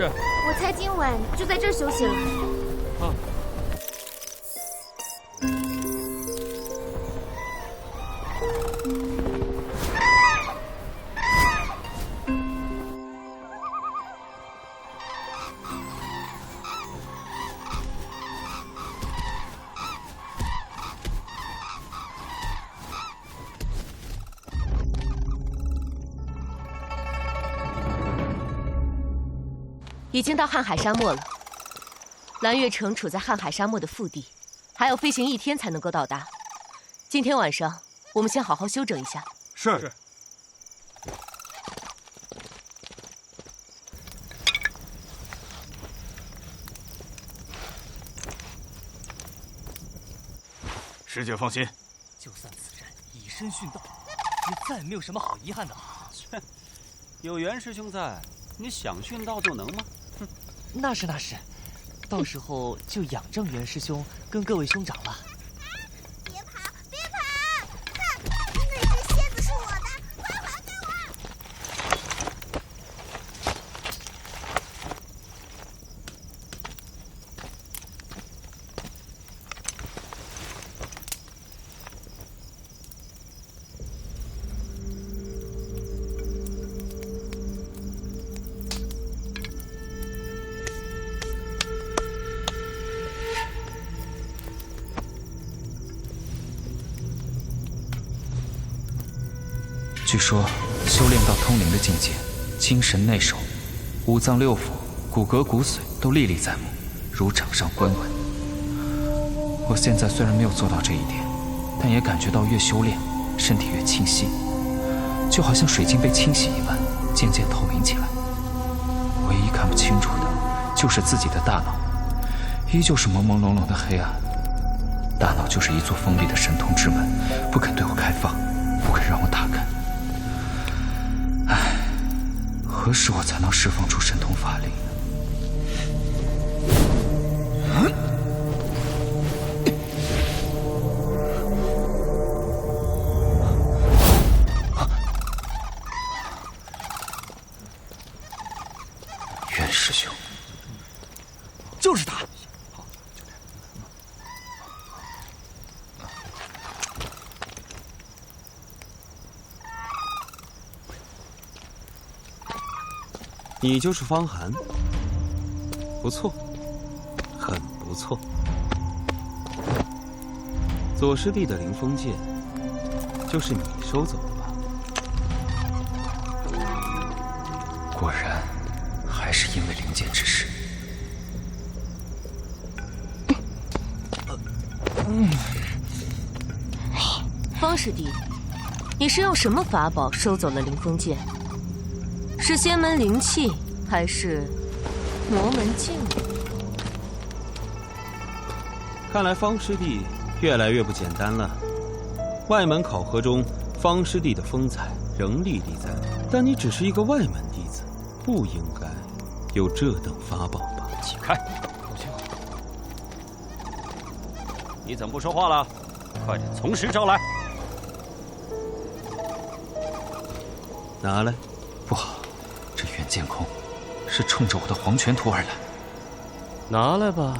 是。我猜今晚就在这儿休息了。啊。已经到瀚海沙漠了。蓝月城处在瀚海沙漠的腹地，还要飞行1天才能够到达。今天晚上我们先好好休整一下。是。师姐放心，就算此人以身殉道，也再没有什么好遗憾的了。切，有袁师兄在，你想殉道就能吗？哼，那是，到时候就仰仗袁师兄跟各位兄长了。别跑，别跑！看，那只蝎子是我的，快还给我！据说修炼到通灵的境界，精神内守，五脏六腑、骨骼骨髓都历历在目，如掌上观稳。我现在虽然没有做到这一点，但也感觉到越修炼，身体越清晰，就好像水晶被清洗一般，渐渐透明起来。唯一看不清楚的，就是自己的大脑，依旧是朦朦胧胧的黑暗。大脑就是一座封闭的神通之门，不肯对我开放，不肯让我打开。唉，何时我才能释放出神通法力呢？袁师兄，就是他。你就是方寒，不错，很不错。左师弟的凌风剑，就是你收走的吧？果然，还是因为灵剑之事。方师弟，你是用什么法宝收走了凌风剑？是仙门灵气，还是魔门禁术？看来方师弟越来越不简单了。外门考核中，方师弟的风采仍历历在目，但你只是一个外门弟子，不应该有这等法宝吧？起开！你怎么不说话了？快点从实招来！拿来。不好，这袁剑空是冲着我的黄泉图而来。拿来吧。